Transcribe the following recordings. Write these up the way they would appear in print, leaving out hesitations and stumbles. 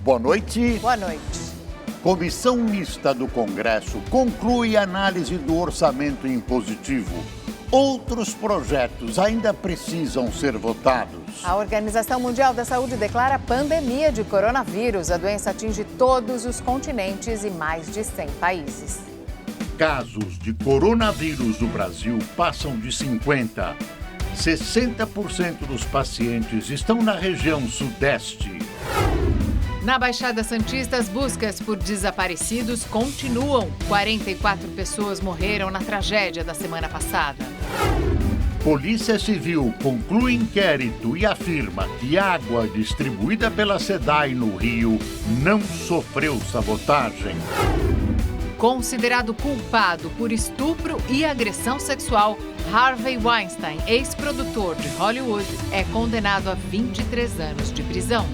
Boa noite. Boa noite. Comissão mista do Congresso conclui análise do orçamento impositivo. Outros projetos ainda precisam ser votados. A Organização Mundial da Saúde declara pandemia de coronavírus. A doença atinge todos os continentes e mais de 100 países. Casos de coronavírus no Brasil passam de 50. 60% dos pacientes estão na região sudeste. Na Baixada Santista, as buscas por desaparecidos continuam. 44 pessoas morreram na tragédia da semana passada. Polícia Civil conclui inquérito e afirma que água distribuída pela SEDAI no Rio não sofreu sabotagem. Considerado culpado por estupro e agressão sexual, Harvey Weinstein, ex-produtor de Hollywood, é condenado a 23 anos de prisão.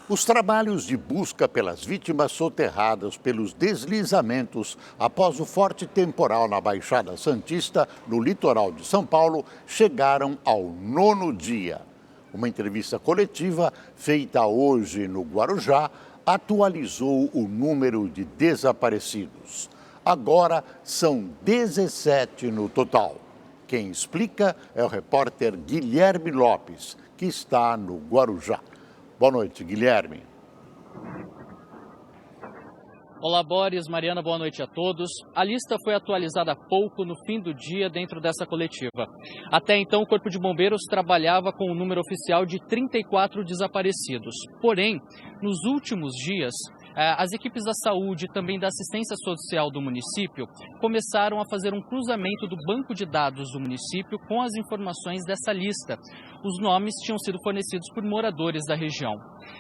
Os trabalhos de busca pelas vítimas soterradas pelos deslizamentos após o forte temporal na Baixada Santista, no litoral de São Paulo, chegaram ao 9º dia. Uma entrevista coletiva feita hoje no Guarujá atualizou o número de desaparecidos. Agora são 17 no total. Quem explica é o repórter Guilherme Lopes, que está no Guarujá. Boa noite, Guilherme. Olá, Boris, Mariana, boa noite a todos. A lista foi atualizada há pouco, no fim do dia, dentro dessa coletiva. Até então, o Corpo de Bombeiros trabalhava com o número oficial de 34 desaparecidos. Porém, nos últimos dias, as equipes da saúde e também da assistência social do município começaram a fazer um cruzamento do banco de dados do município com as informações dessa lista. Os nomes tinham sido fornecidos por moradores da região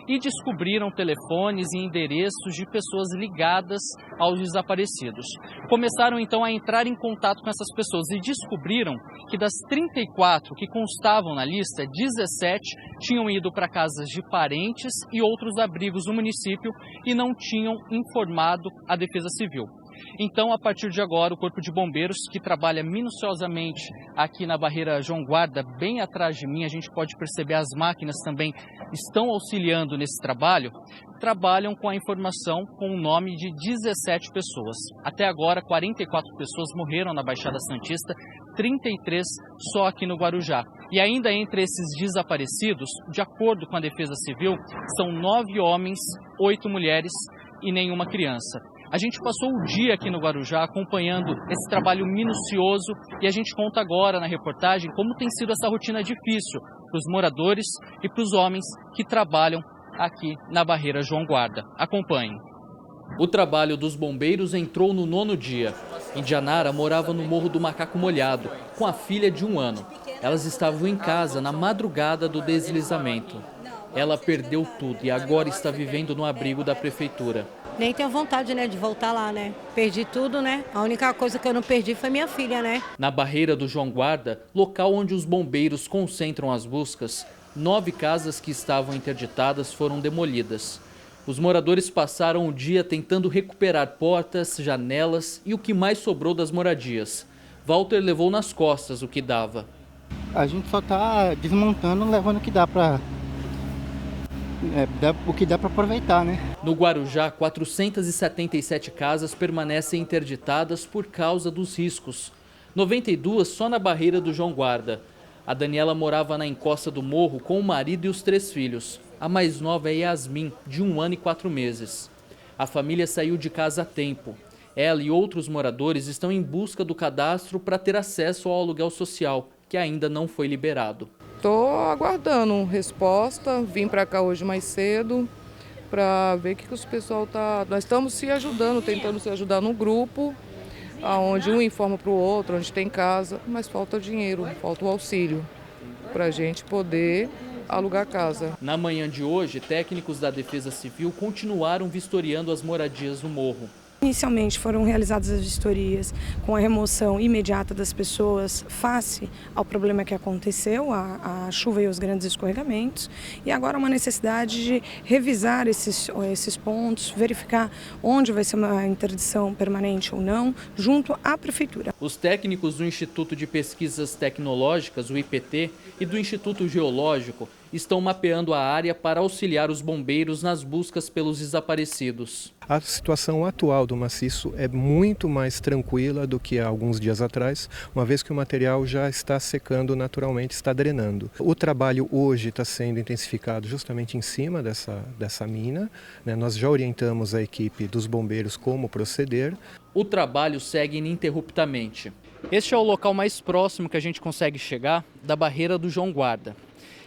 e descobriram telefones e endereços de pessoas ligadas aos desaparecidos. Começaram então a entrar em contato com essas pessoas e descobriram que das 34 que constavam na lista, 17 tinham ido para casas de parentes e outros abrigos do município e não tinham informado a Defesa Civil. Então, a partir de agora, o Corpo de Bombeiros, que trabalha minuciosamente aqui na barreira João Guarda, bem atrás de mim, a gente pode perceber as máquinas também estão auxiliando nesse trabalho, trabalham com a informação com o nome de 17 pessoas. Até agora, 44 pessoas morreram na Baixada Santista, 33 só aqui no Guarujá. E ainda entre esses desaparecidos, de acordo com a Defesa Civil, são 9 homens, 8 mulheres e nenhuma criança. A gente passou o dia aqui no Guarujá acompanhando esse trabalho minucioso e a gente conta agora na reportagem como tem sido essa rotina difícil para os moradores e para os homens que trabalham aqui na barreira João Guarda. Acompanhem. O trabalho dos bombeiros entrou no 9º dia. Indianara morava no Morro do Macaco Molhado, com a filha de 1 ano. Elas estavam em casa na madrugada do deslizamento. Ela perdeu tudo e agora está vivendo no abrigo da prefeitura. Nem tenho vontade, de voltar lá, Perdi tudo, A única coisa que eu não perdi foi minha filha, Na barreira do João Guarda, local onde os bombeiros concentram as buscas, 9 casas que estavam interditadas foram demolidas. Os moradores passaram o dia tentando recuperar portas, janelas e o que mais sobrou das moradias. Walter levou nas costas o que dava. A gente só está desmontando, levando o que dá para... o que dá para aproveitar, No Guarujá, 477 casas permanecem interditadas por causa dos riscos. 92 só na barreira do João Guarda. A Daniela morava na encosta do morro com o marido e os 3 filhos. A mais nova é Yasmin, de 1 ano e 4 meses. A família saiu de casa a tempo. Ela e outros moradores estão em busca do cadastro para ter acesso ao aluguel social, que ainda não foi liberado. Estou aguardando resposta, vim para cá hoje mais cedo para ver o que o pessoal está... Nós estamos se ajudando, tentando se ajudar no grupo, onde um informa para o outro, onde tem casa, mas falta dinheiro, falta o auxílio para a gente poder alugar casa. Na manhã de hoje, técnicos da Defesa Civil continuaram vistoriando as moradias no morro. Inicialmente foram realizadas as vistorias com a remoção imediata das pessoas face ao problema que aconteceu, a chuva e os grandes escorregamentos. E agora uma necessidade de revisar esses pontos, verificar onde vai ser uma interdição permanente ou não, junto à Prefeitura. Os técnicos do Instituto de Pesquisas Tecnológicas, o IPT, e do Instituto Geológico estão mapeando a área para auxiliar os bombeiros nas buscas pelos desaparecidos. A situação atual do maciço é muito mais tranquila do que há alguns dias atrás, uma vez que o material já está secando naturalmente, está drenando. O trabalho hoje está sendo intensificado justamente em cima dessa mina, né? Nós já orientamos a equipe dos bombeiros como proceder. O trabalho segue ininterruptamente. Este é o local mais próximo que a gente consegue chegar da barreira do João Guarda.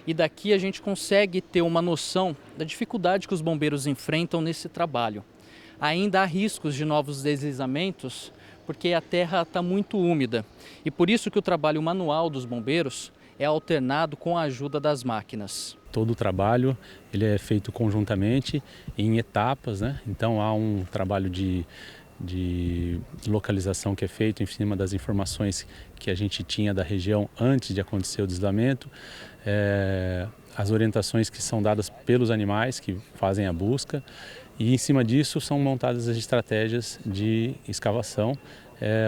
E daqui a gente consegue ter uma noção da dificuldade que os bombeiros enfrentam nesse trabalho. Ainda há riscos de novos deslizamentos, porque a terra está muito úmida. E por isso que o trabalho manual dos bombeiros é alternado com a ajuda das máquinas. Todo o trabalho ele é feito conjuntamente, em etapas, né? Então há um trabalho de localização que é feito em cima das informações que a gente tinha da região antes de acontecer o deslizamento, as orientações que são dadas pelos animais que fazem a busca, e em cima disso são montadas as estratégias de escavação,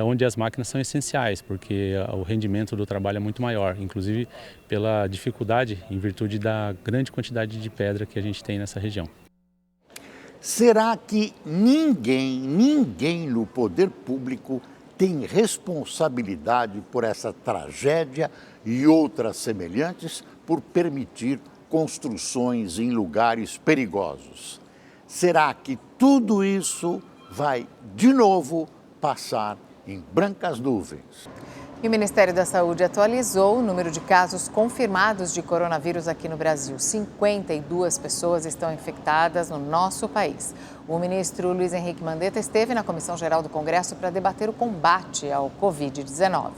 onde as máquinas são essenciais, porque o rendimento do trabalho é muito maior, inclusive pela dificuldade em virtude da grande quantidade de pedra que a gente tem nessa região. Será que ninguém no poder público tem responsabilidade por essa tragédia e outras semelhantes por permitir construções em lugares perigosos? Será que tudo isso vai, de novo, passar em brancas nuvens? E o Ministério da Saúde atualizou o número de casos confirmados de coronavírus aqui no Brasil. 52 pessoas estão infectadas no nosso país. O ministro Luiz Henrique Mandetta esteve na Comissão Geral do Congresso para debater o combate ao Covid-19.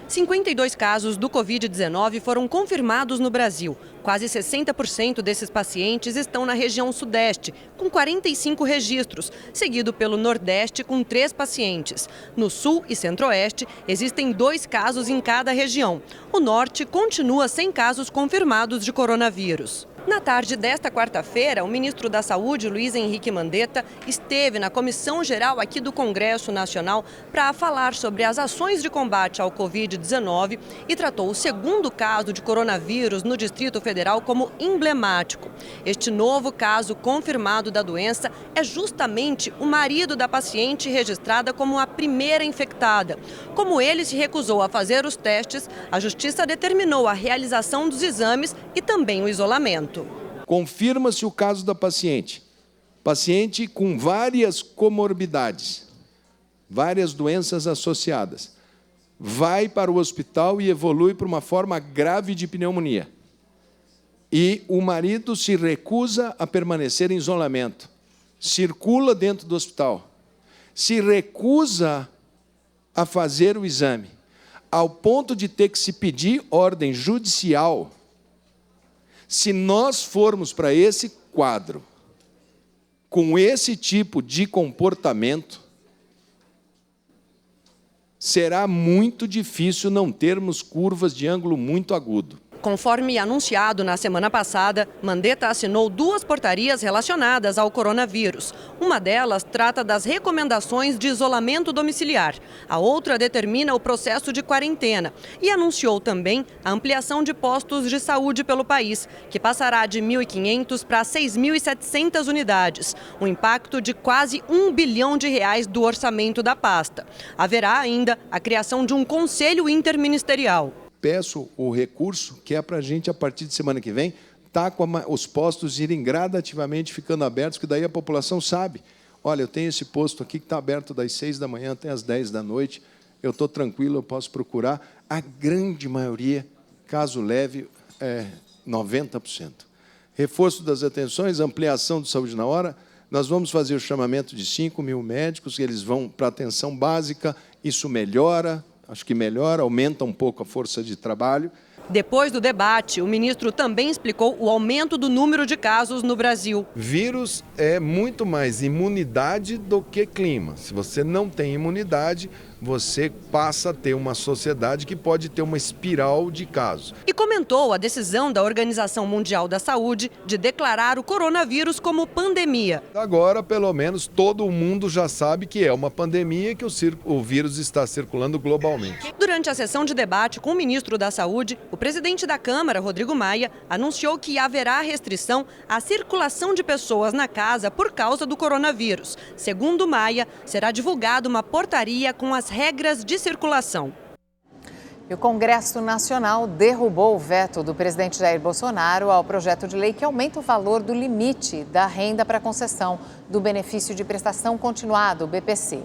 52 casos do Covid-19 foram confirmados no Brasil. Quase 60% desses pacientes estão na região sudeste, com 45 registros, seguido pelo nordeste, com 3 pacientes. No sul e centro-oeste, existem 2 casos em cada região. O norte continua sem casos confirmados de coronavírus. Na tarde desta quarta-feira, o ministro da Saúde, Luiz Henrique Mandetta, esteve na Comissão Geral aqui do Congresso Nacional para falar sobre as ações de combate ao Covid-19 e tratou o segundo caso de coronavírus no Distrito Federal como emblemático. Este novo caso confirmado da doença é justamente o marido da paciente registrada como a primeira infectada. Como ele se recusou a fazer os testes, a Justiça determinou a realização dos exames e também o isolamento. Confirma-se o caso da paciente com várias comorbidades, várias doenças associadas, vai para o hospital e evolui para uma forma grave de pneumonia. E o marido se recusa a permanecer em isolamento, circula dentro do hospital, se recusa a fazer o exame, ao ponto de ter que se pedir ordem judicial. Se nós formos para esse quadro, com esse tipo de comportamento, será muito difícil não termos curvas de ângulo muito agudo. Conforme anunciado na semana passada, Mandetta assinou 2 portarias relacionadas ao coronavírus. Uma delas trata das recomendações de isolamento domiciliar. A outra determina o processo de quarentena. E anunciou também a ampliação de postos de saúde pelo país, que passará de 1.500 para 6.700 unidades. Um impacto de quase R$1 bilhão do orçamento da pasta. Haverá ainda a criação de um conselho interministerial. Peço o recurso, que é para a gente, a partir de semana que vem, com os postos irem gradativamente ficando abertos, que daí a população sabe. Olha, eu tenho esse posto aqui que está aberto das 6 da manhã até as 10 da noite, eu estou tranquilo, eu posso procurar. A grande maioria, caso leve, 90%. Reforço das atenções, ampliação de saúde na hora, nós vamos fazer o chamamento de 5.000 médicos, eles vão para a atenção básica, isso melhora, acho que melhora, aumenta um pouco a força de trabalho. Depois do debate, o ministro também explicou o aumento do número de casos no Brasil. Vírus é muito mais imunidade do que clima. Se você não tem imunidade, você passa a ter uma sociedade que pode ter uma espiral de casos. E comentou a decisão da Organização Mundial da Saúde de declarar o coronavírus como pandemia. Agora, pelo menos, todo mundo já sabe que é uma pandemia e que o vírus está circulando globalmente. Durante a sessão de debate com o ministro da Saúde, o presidente da Câmara, Rodrigo Maia, anunciou que haverá restrição à circulação de pessoas na casa por causa do coronavírus. Segundo Maia, será divulgada uma portaria com as regras de circulação. E o Congresso Nacional derrubou o veto do presidente Jair Bolsonaro ao projeto de lei que aumenta o valor do limite da renda para concessão do benefício de prestação continuada, o BPC.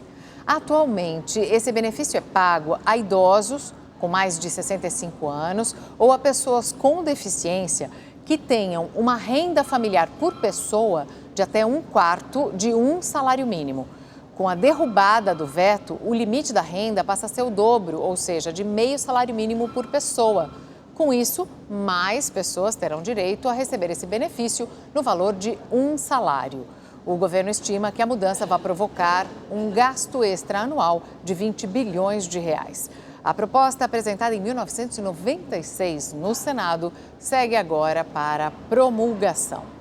Atualmente, esse benefício é pago a idosos com mais de 65 anos ou a pessoas com deficiência que tenham uma renda familiar por pessoa de até 1/4 de um salário mínimo. Com a derrubada do veto, o limite da renda passa a ser o dobro, ou seja, de meio salário mínimo por pessoa. Com isso, mais pessoas terão direito a receber esse benefício no valor de um salário. O governo estima que a mudança vai provocar um gasto extra anual de 20 bilhões de reais. A proposta, apresentada em 1996 no Senado, segue agora para promulgação.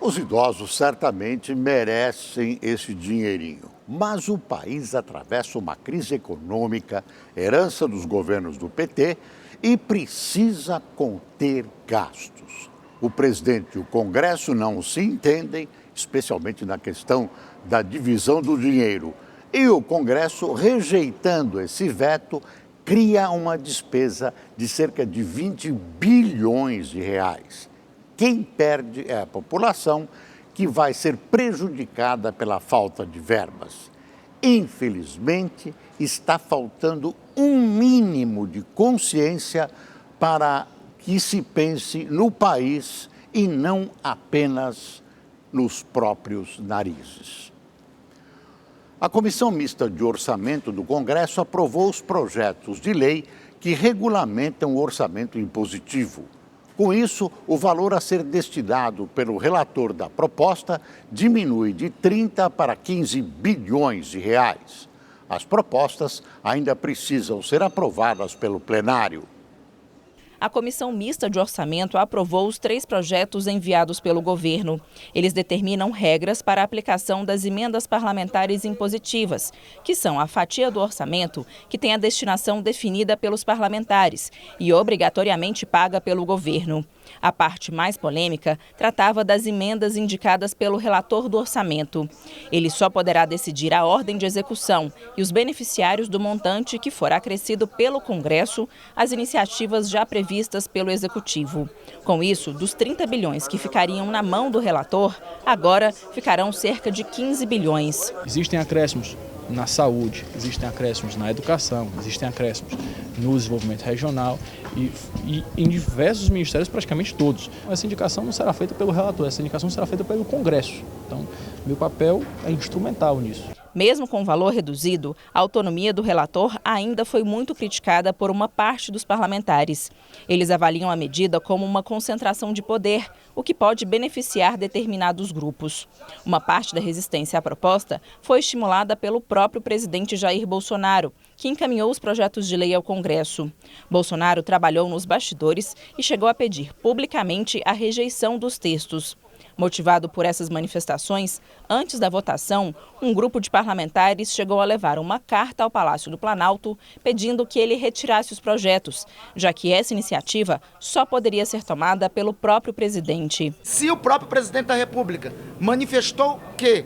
Os idosos certamente merecem esse dinheirinho, mas o país atravessa uma crise econômica, herança dos governos do PT, e precisa conter gastos. O presidente e o Congresso não se entendem, especialmente na questão da divisão do dinheiro. E o Congresso, rejeitando esse veto, cria uma despesa de cerca de 20 bilhões de reais. Quem perde é a população, que vai ser prejudicada pela falta de verbas. Infelizmente, está faltando um mínimo de consciência para que se pense no país e não apenas nos próprios narizes. A Comissão Mista de Orçamento do Congresso aprovou os projetos de lei que regulamentam o orçamento impositivo. Com isso, o valor a ser destinado pelo relator da proposta diminui de 30 para 15 bilhões de reais. As propostas ainda precisam ser aprovadas pelo plenário. A Comissão Mista de Orçamento aprovou os 3 projetos enviados pelo governo. Eles determinam regras para a aplicação das emendas parlamentares impositivas, que são a fatia do orçamento que tem a destinação definida pelos parlamentares e obrigatoriamente paga pelo governo. A parte mais polêmica tratava das emendas indicadas pelo relator do orçamento. Ele só poderá decidir a ordem de execução e os beneficiários do montante que for acrescido pelo Congresso às iniciativas já previstas pelo Executivo. Com isso, dos 30 bilhões que ficariam na mão do relator, agora ficarão cerca de 15 bilhões. Existem acréscimos na saúde, existem acréscimos na educação, existem acréscimos no desenvolvimento regional e em diversos ministérios, praticamente todos. Essa indicação não será feita pelo relator, essa indicação será feita pelo Congresso. Então, meu papel é instrumental nisso. Mesmo com valor reduzido, a autonomia do relator ainda foi muito criticada por uma parte dos parlamentares. Eles avaliam a medida como uma concentração de poder, o que pode beneficiar determinados grupos. Uma parte da resistência à proposta foi estimulada pelo próprio presidente Jair Bolsonaro, que encaminhou os projetos de lei ao Congresso. Bolsonaro trabalhou nos bastidores e chegou a pedir publicamente a rejeição dos textos. Motivado por essas manifestações, antes da votação, um grupo de parlamentares chegou a levar uma carta ao Palácio do Planalto pedindo que ele retirasse os projetos, já que essa iniciativa só poderia ser tomada pelo próprio presidente. Se o próprio presidente da República manifestou que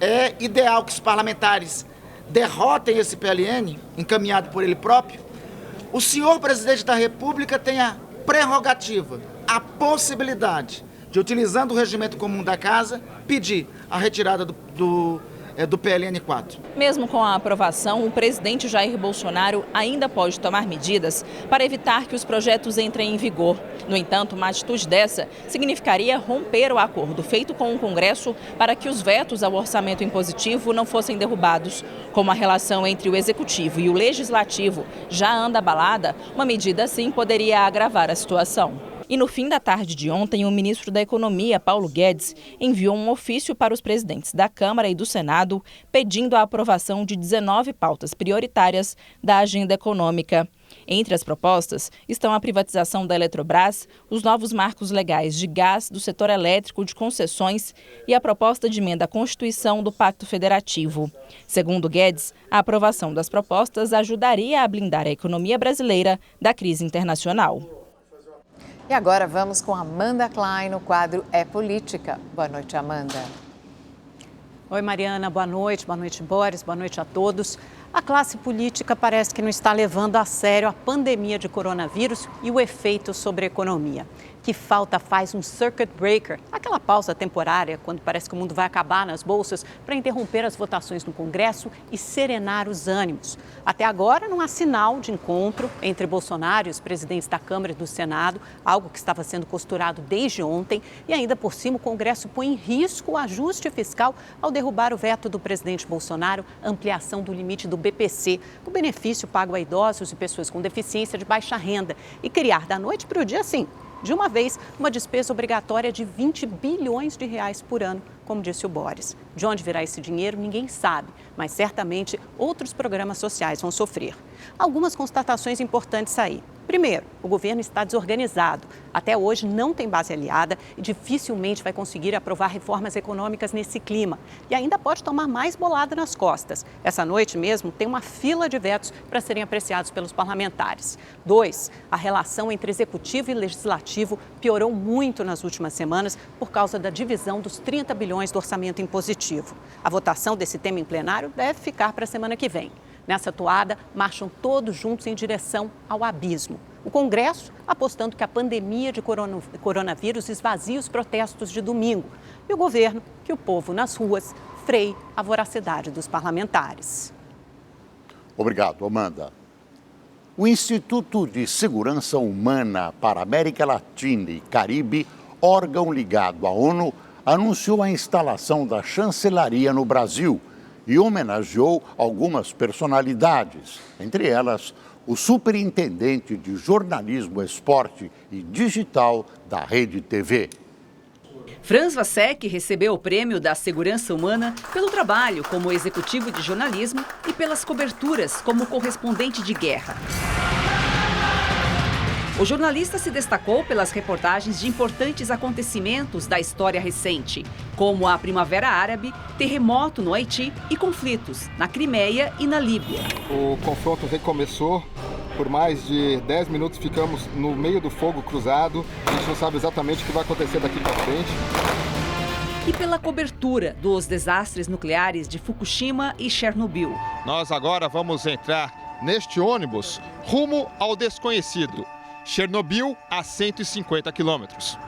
é ideal que os parlamentares derrotem esse PLN, encaminhado por ele próprio, o senhor presidente da República tem a prerrogativa, a possibilidade de, utilizando o regimento comum da Casa, pedir a retirada do PLN 4. Mesmo com a aprovação, o presidente Jair Bolsonaro ainda pode tomar medidas para evitar que os projetos entrem em vigor. No entanto, uma atitude dessa significaria romper o acordo feito com o Congresso para que os vetos ao orçamento impositivo não fossem derrubados. Como a relação entre o Executivo e o Legislativo já anda abalada, uma medida assim poderia agravar a situação. E no fim da tarde de ontem, o ministro da Economia, Paulo Guedes, enviou um ofício para os presidentes da Câmara e do Senado pedindo a aprovação de 19 pautas prioritárias da agenda econômica. Entre as propostas estão a privatização da Eletrobras, os novos marcos legais de gás, do setor elétrico, de concessões e a proposta de emenda à Constituição do Pacto Federativo. Segundo Guedes, a aprovação das propostas ajudaria a blindar a economia brasileira da crise internacional. E agora vamos com Amanda Klein no quadro É Política. Boa noite, Amanda. Oi, Mariana. Boa noite, Boris. Boa noite a todos. A classe política parece que não está levando a sério a pandemia de coronavírus e o efeito sobre a economia. Que falta faz um circuit breaker, aquela pausa temporária quando parece que o mundo vai acabar nas bolsas para interromper as votações no Congresso e serenar os ânimos. Até agora não há sinal de encontro entre Bolsonaro e os presidentes da Câmara e do Senado, algo que estava sendo costurado desde ontem. E ainda por cima o Congresso põe em risco o ajuste fiscal ao derrubar o veto do presidente Bolsonaro, ampliação do limite do BPC, o benefício pago a idosos e pessoas com deficiência de baixa renda, e criar da noite para o dia, sim, de uma vez, uma despesa obrigatória de 20 bilhões de reais por ano, como disse o Boris. De onde virá esse dinheiro, ninguém sabe, mas certamente outros programas sociais vão sofrer. Algumas constatações importantes aí. Primeiro, o governo está desorganizado. Até hoje não tem base aliada e dificilmente vai conseguir aprovar reformas econômicas nesse clima. E ainda pode tomar mais bolada nas costas. Essa noite mesmo tem uma fila de vetos para serem apreciados pelos parlamentares. 2, a relação entre executivo e legislativo piorou muito nas últimas semanas por causa da divisão dos 30 bilhões do orçamento impositivo. A votação desse tema em plenário deve ficar para a semana que vem. Nessa toada, marcham todos juntos em direção ao abismo. O Congresso apostando que a pandemia de coronavírus esvazia os protestos de domingo. E o governo que o povo nas ruas freie a voracidade dos parlamentares. Obrigado, Amanda. O Instituto de Segurança Humana para a América Latina e Caribe, órgão ligado à ONU, anunciou a instalação da chancelaria no Brasil e homenageou algumas personalidades, entre elas o superintendente de jornalismo, esporte e digital da Rede TV. Franz Vassek recebeu o prêmio da Segurança Humana pelo trabalho como executivo de jornalismo e pelas coberturas como correspondente de guerra. O jornalista se destacou pelas reportagens de importantes acontecimentos da história recente, como a Primavera Árabe, terremoto no Haiti e conflitos na Crimeia e na Líbia. O confronto recomeçou. Por mais de 10 minutos ficamos no meio do fogo cruzado. A gente não sabe exatamente o que vai acontecer daqui para frente. E pela cobertura dos desastres nucleares de Fukushima e Chernobyl. Nós agora vamos entrar neste ônibus rumo ao desconhecido. Chernobyl a 150 quilômetros.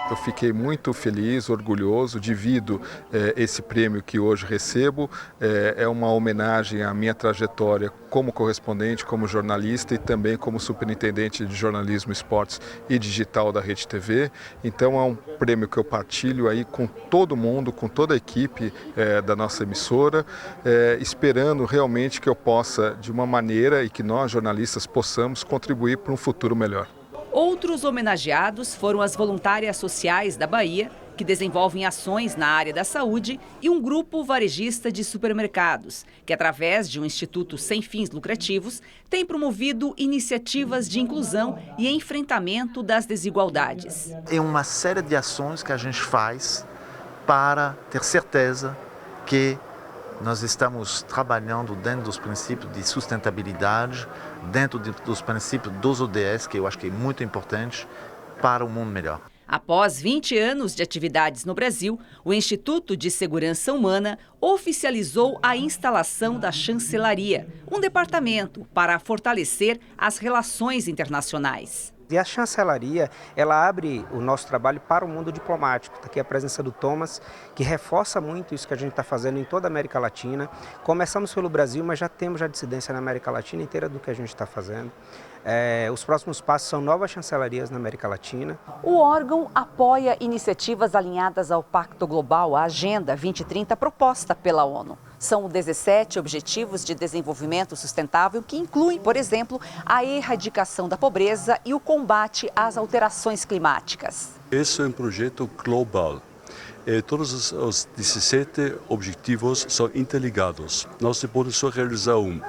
Eu fiquei muito feliz, orgulhoso, divido esse prêmio que hoje recebo. É uma homenagem à minha trajetória como correspondente, como jornalista e também como superintendente de jornalismo, esportes e digital da Rede TV. Então é um prêmio que eu partilho aí com todo mundo, com toda a equipe da nossa emissora, esperando realmente que eu possa, de uma maneira, e que nós jornalistas possamos contribuir para um futuro melhor. Outros homenageados foram as voluntárias sociais da Bahia, que desenvolvem ações na área da saúde, e um grupo varejista de supermercados, que através de um instituto sem fins lucrativos, tem promovido iniciativas de inclusão e enfrentamento das desigualdades. É uma série de ações que a gente faz para ter certeza que nós estamos trabalhando dentro dos princípios de sustentabilidade, dentro dos princípios dos ODS, que eu acho que é muito importante para um mundo melhor. Após 20 anos de atividades no Brasil, o Instituto de Segurança Humana oficializou a instalação da chancelaria, um departamento para fortalecer as relações internacionais. E a chancelaria, ela abre o nosso trabalho para o mundo diplomático. Está aqui a presença do Thomas, que reforça muito isso que a gente está fazendo em toda a América Latina. Começamos pelo Brasil, mas já temos a dissidência na América Latina inteira do que a gente está fazendo. Os próximos passos são novas chancelarias na América Latina. O órgão apoia iniciativas alinhadas ao Pacto Global, a Agenda 2030, proposta pela ONU. São 17 Objetivos de Desenvolvimento Sustentável que incluem, por exemplo, a erradicação da pobreza e o combate às alterações climáticas. Esse é um projeto global. Todos os 17 objetivos são interligados. Não se pode só realizar um,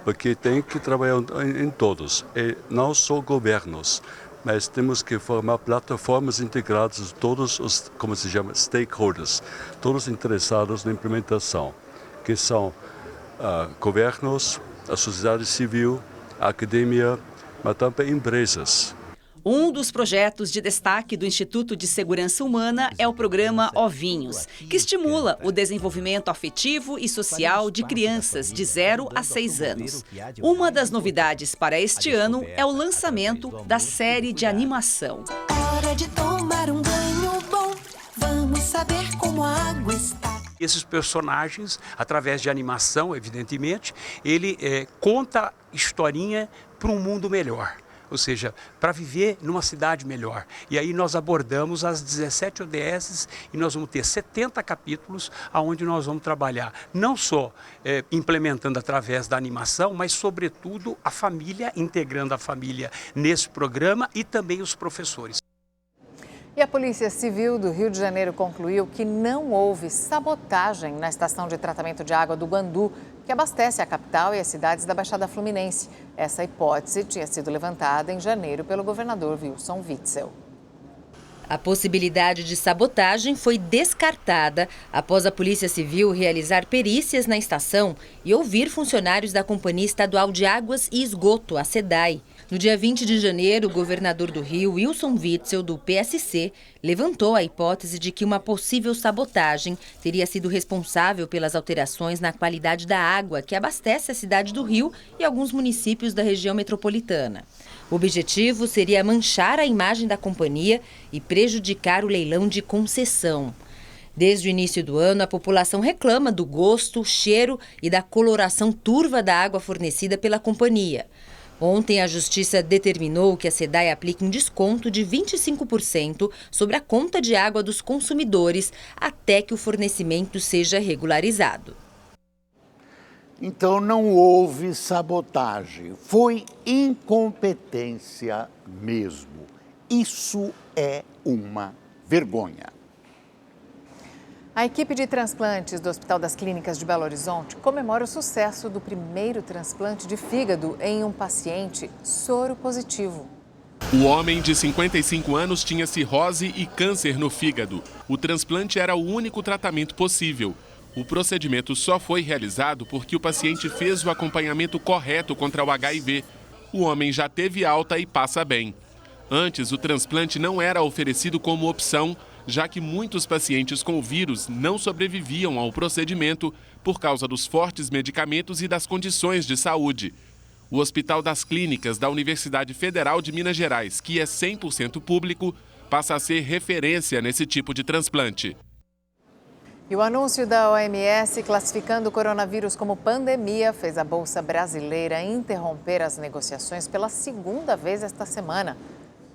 porque tem que trabalhar em todos, e não só governos, mas temos que formar plataformas integradas de todos os, como se chama, stakeholders, todos interessados na implementação, que são governos, a sociedade civil, a academia, mas também empresas. Um dos projetos de destaque do Instituto de Segurança Humana é o programa Ovinhos, que estimula o desenvolvimento afetivo e social de crianças de 0 a 6 anos. Uma das novidades para este ano é o lançamento da série de animação. Hora de tomar um banho bom, vamos saber como a água está. Esses personagens, através de animação, evidentemente, ele conta historinha para um mundo melhor. Ou seja, para viver numa cidade melhor. E aí nós abordamos as 17 ODSs e nós vamos ter 70 capítulos onde nós vamos trabalhar não só implementando através da animação, mas sobretudo a família, integrando a família nesse programa e também os professores. E a Polícia Civil do Rio de Janeiro concluiu que não houve sabotagem na estação de tratamento de água do Guandu, que abastece a capital e as cidades da Baixada Fluminense. Essa hipótese tinha sido levantada em janeiro pelo governador Wilson Witzel. A possibilidade de sabotagem foi descartada após a Polícia Civil realizar perícias na estação e ouvir funcionários da Companhia Estadual de Águas e Esgoto, a SEDAI. No dia 20 de janeiro, o governador do Rio, Wilson Witzel, do PSC, levantou a hipótese de que uma possível sabotagem teria sido responsável pelas alterações na qualidade da água que abastece a cidade do Rio e alguns municípios da região metropolitana. O objetivo seria manchar a imagem da companhia e prejudicar o leilão de concessão. Desde o início do ano, a população reclama do gosto, cheiro e da coloração turva da água fornecida pela companhia. Ontem, a Justiça determinou que a SEDAI aplique um desconto de 25% sobre a conta de água dos consumidores até que o fornecimento seja regularizado. Então não houve sabotagem, foi incompetência mesmo. Isso é uma vergonha. A equipe de transplantes do Hospital das Clínicas de Belo Horizonte comemora o sucesso do primeiro transplante de fígado em um paciente soropositivo. O homem de 55 anos tinha cirrose e câncer no fígado. O transplante era o único tratamento possível. O procedimento só foi realizado porque o paciente fez o acompanhamento correto contra o HIV. O homem já teve alta e passa bem. Antes, o transplante não era oferecido como opção, já que muitos pacientes com o vírus não sobreviviam ao procedimento por causa dos fortes medicamentos e das condições de saúde. O Hospital das Clínicas da Universidade Federal de Minas Gerais, que é 100% público, passa a ser referência nesse tipo de transplante. E o anúncio da OMS classificando o coronavírus como pandemia fez a Bolsa Brasileira interromper as negociações pela segunda vez esta semana.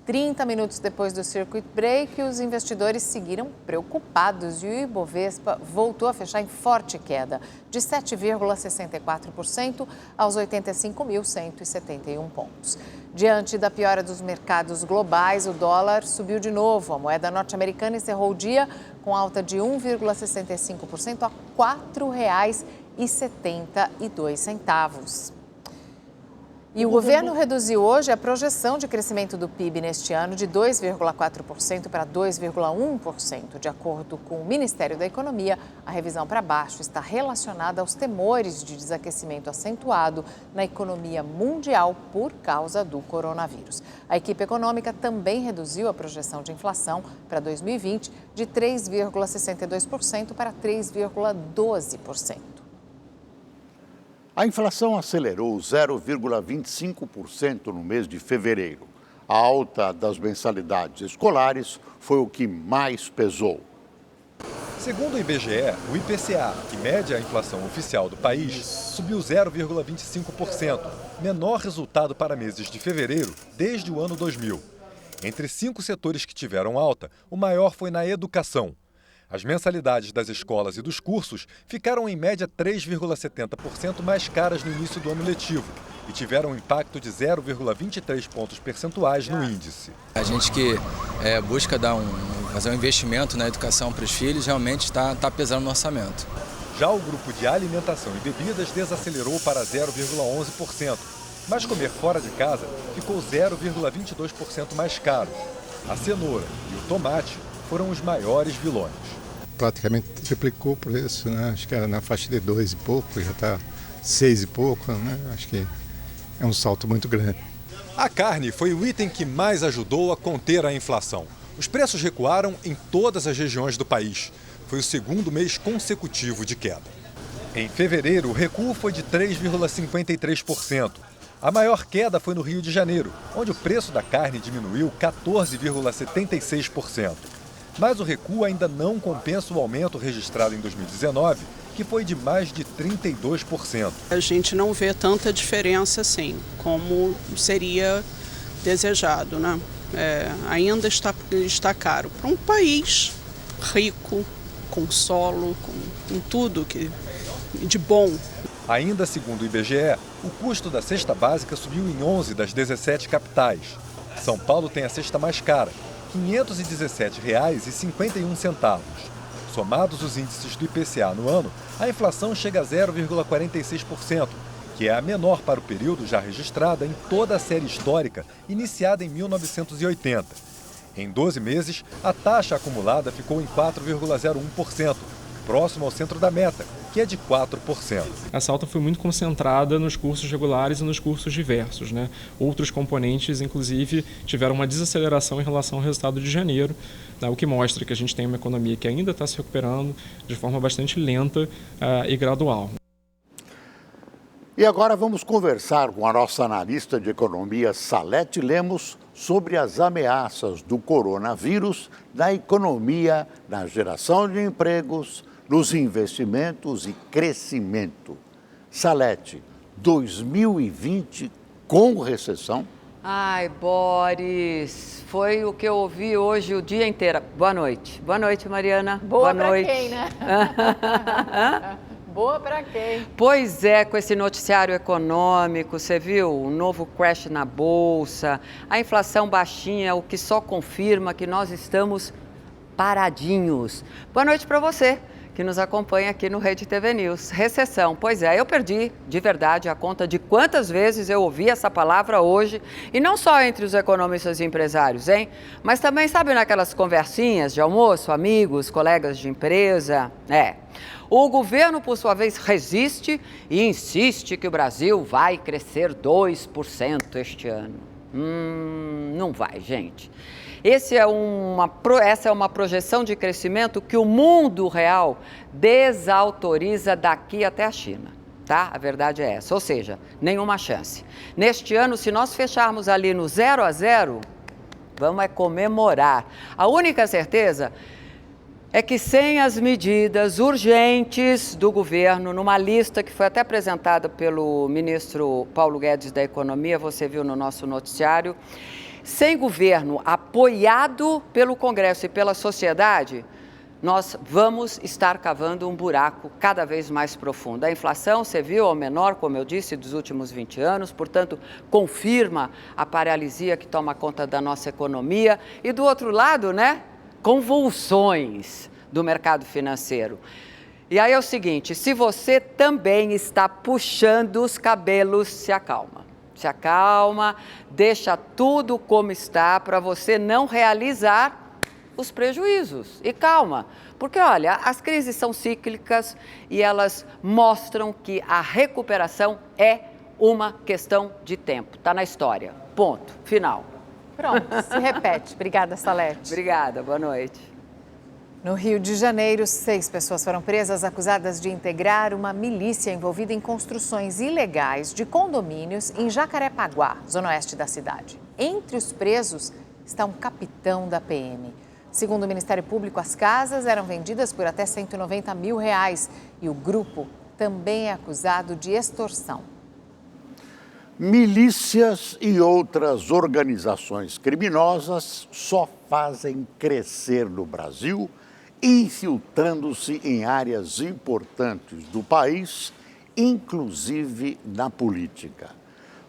30 minutos depois do circuit break, os investidores seguiram preocupados e o Ibovespa voltou a fechar em forte queda, de 7,64% aos 85.171 pontos. Diante da piora dos mercados globais, o dólar subiu de novo. A moeda norte-americana encerrou o dia com alta de 1,65% a R$ 4,72. E o governo reduziu hoje a projeção de crescimento do PIB neste ano de 2,4% para 2,1%. De acordo com o Ministério da Economia, a revisão para baixo está relacionada aos temores de desaquecimento acentuado na economia mundial por causa do coronavírus. A equipe econômica também reduziu a projeção de inflação para 2020 de 3,62% para 3,12%. A inflação acelerou 0,25% no mês de fevereiro. A alta das mensalidades escolares foi o que mais pesou. Segundo o IBGE, o IPCA, que mede a inflação oficial do país, subiu 0,25%, menor resultado para meses de fevereiro desde o ano 2000. Entre 5 setores que tiveram alta, o maior foi na educação. As mensalidades das escolas e dos cursos ficaram em média 3,70% mais caras no início do ano letivo e tiveram um impacto de 0,23 pontos percentuais no índice. A gente que busca fazer um investimento na educação para os filhos realmente está pesando no orçamento. Já o grupo de alimentação e bebidas desacelerou para 0,11%, mas comer fora de casa ficou 0,22% mais caro. A cenoura e o tomate foram os maiores vilões. Praticamente triplicou o preço, né? Acho que era na faixa de 2 e pouco, já está 6 e pouco, né? Acho que é um salto muito grande. A carne foi o item que mais ajudou a conter a inflação. Os preços recuaram em todas as regiões do país. Foi o segundo mês consecutivo de queda. Em fevereiro, o recuo foi de 3,53%. A maior queda foi no Rio de Janeiro, onde o preço da carne diminuiu 14,76%. Mas o recuo ainda não compensa o aumento registrado em 2019, que foi de mais de 32%. A gente não vê tanta diferença assim, como seria desejado, né? Ainda está caro para um país rico, com solo, com tudo de bom. Ainda segundo o IBGE, o custo da cesta básica subiu em 11 das 17 capitais. São Paulo tem a cesta mais cara, R$ 517,51. Somados os índices do IPCA no ano, a inflação chega a 0,46%, que é a menor para o período já registrada em toda a série histórica, iniciada em 1980. Em 12 meses, a taxa acumulada ficou em 4,01%, próximo ao centro da meta, que é de 4%. Essa alta foi muito concentrada nos cursos regulares e nos cursos diversos, né? Outros componentes, inclusive, tiveram uma desaceleração em relação ao resultado de janeiro, né? O que mostra que a gente tem uma economia que ainda está se recuperando de forma bastante lenta e gradual. E agora vamos conversar com a nossa analista de economia, Salete Lemos, sobre as ameaças do coronavírus na economia, na geração de empregos, nos investimentos e crescimento. Salete, 2020 com recessão? Ai, Boris, foi o que eu ouvi hoje o dia inteiro. Boa noite. Boa noite, Mariana. Boa noite. Pra quem, né? Boa pra quem? Pois é, com esse noticiário econômico, você viu? O novo crash na Bolsa, a inflação baixinha, o que só confirma que nós estamos paradinhos. Boa noite para você que nos acompanha aqui no Rede TV News. Recessão, pois é, eu perdi de verdade a conta de quantas vezes eu ouvi essa palavra hoje, e não só entre os economistas e empresários, hein? Mas também, sabe, naquelas conversinhas de almoço, amigos, colegas de empresa? O governo, por sua vez, resiste e insiste que o Brasil vai crescer 2% este ano. Não vai, gente. Essa é uma projeção de crescimento que o mundo real desautoriza daqui até a China, tá? A verdade é essa, ou seja, nenhuma chance. Neste ano, se nós fecharmos ali no 0 a 0, vamos comemorar. A única certeza é que sem as medidas urgentes do governo, numa lista que foi até apresentada pelo ministro Paulo Guedes da Economia, você viu no nosso noticiário, sem governo apoiado pelo Congresso e pela sociedade, nós vamos estar cavando um buraco cada vez mais profundo. A inflação, você viu, é o menor, como eu disse, dos últimos 20 anos, portanto, confirma a paralisia que toma conta da nossa economia. E do outro lado, né, convulsões do mercado financeiro. E aí é o seguinte, se você também está puxando os cabelos, se acalma. Se acalma, deixa tudo como está para você não realizar os prejuízos. E calma, porque olha, as crises são cíclicas e elas mostram que a recuperação é uma questão de tempo. Está na história. Ponto. Final. Pronto, se repete. Obrigada, Salete. Obrigada, boa noite. No Rio de Janeiro, 6 pessoas foram presas acusadas de integrar uma milícia envolvida em construções ilegais de condomínios em Jacarepaguá, zona oeste da cidade. Entre os presos está um capitão da PM. Segundo o Ministério Público, as casas eram vendidas por até R$190 mil e o grupo também é acusado de extorsão. Milícias e outras organizações criminosas só fazem crescer no Brasil infiltrando-se em áreas importantes do país, inclusive na política.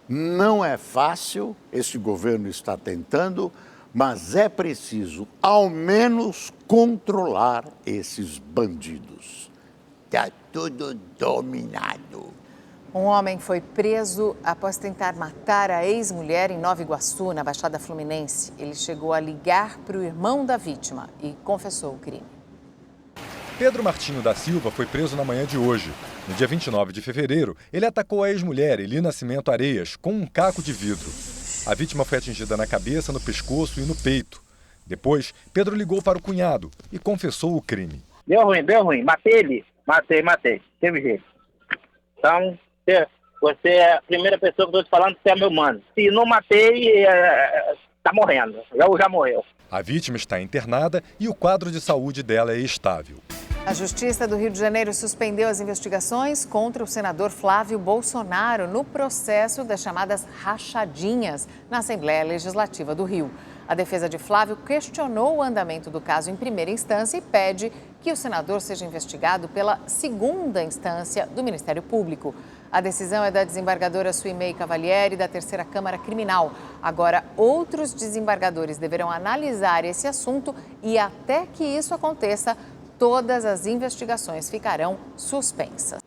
Não é fácil, este governo está tentando, mas é preciso, ao menos, controlar esses bandidos. Está tudo dominado. Um homem foi preso após tentar matar a ex-mulher em Nova Iguaçu, na Baixada Fluminense. Ele chegou a ligar para o irmão da vítima e confessou o crime. Pedro Martinho da Silva foi preso na manhã de hoje. No dia 29 de fevereiro, ele atacou a ex-mulher, Eli Nascimento Areias, com um caco de vidro. A vítima foi atingida na cabeça, no pescoço e no peito. Depois, Pedro ligou para o cunhado e confessou o crime. Deu ruim. Matei ele. Matei. Teve jeito. Então, você é a primeira pessoa que eu estou te falando que você é meu mano. Se não matei, está morrendo. Já morreu. A vítima está internada e o quadro de saúde dela é estável. A Justiça do Rio de Janeiro suspendeu as investigações contra o senador Flávio Bolsonaro no processo das chamadas rachadinhas na Assembleia Legislativa do Rio. A defesa de Flávio questionou o andamento do caso em primeira instância e pede que o senador seja investigado pela segunda instância do Ministério Público. A decisão é da desembargadora Suimei Cavalieri, da Terceira Câmara Criminal. Agora, outros desembargadores deverão analisar esse assunto e, até que isso aconteça, todas as investigações ficarão suspensas.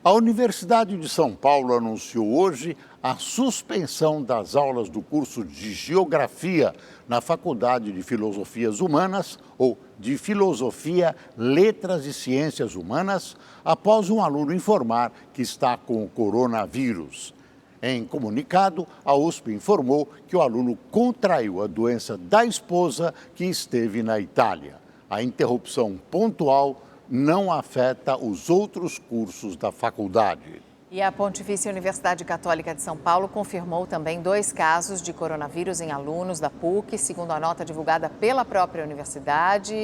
A Universidade de São Paulo anunciou hoje a suspensão das aulas do curso de Geografia na Faculdade de Filosofias Humanas ou de Filosofia, Letras e Ciências Humanas, após um aluno informar que está com o coronavírus. Em comunicado, a USP informou que o aluno contraiu a doença da esposa que esteve na Itália. A interrupção pontual não afeta os outros cursos da faculdade. E a Pontifícia Universidade Católica de São Paulo confirmou também 2 casos de coronavírus em alunos da PUC, segundo a nota divulgada pela própria universidade.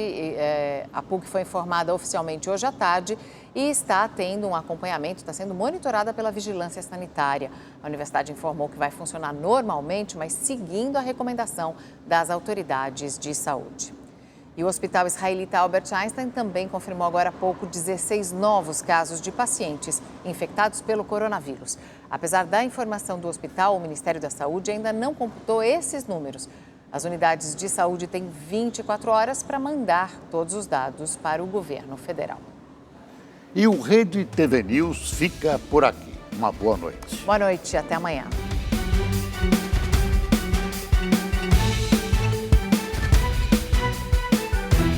A PUC foi informada oficialmente hoje à tarde e está tendo um acompanhamento, está sendo monitorada pela vigilância sanitária. A universidade informou que vai funcionar normalmente, mas seguindo a recomendação das autoridades de saúde. E o Hospital Israelita Albert Einstein também confirmou agora há pouco 16 novos casos de pacientes infectados pelo coronavírus. Apesar da informação do hospital, o Ministério da Saúde ainda não computou esses números. As unidades de saúde têm 24 horas para mandar todos os dados para o governo federal. E o Rede TV News fica por aqui. Uma boa noite. Boa noite, até amanhã.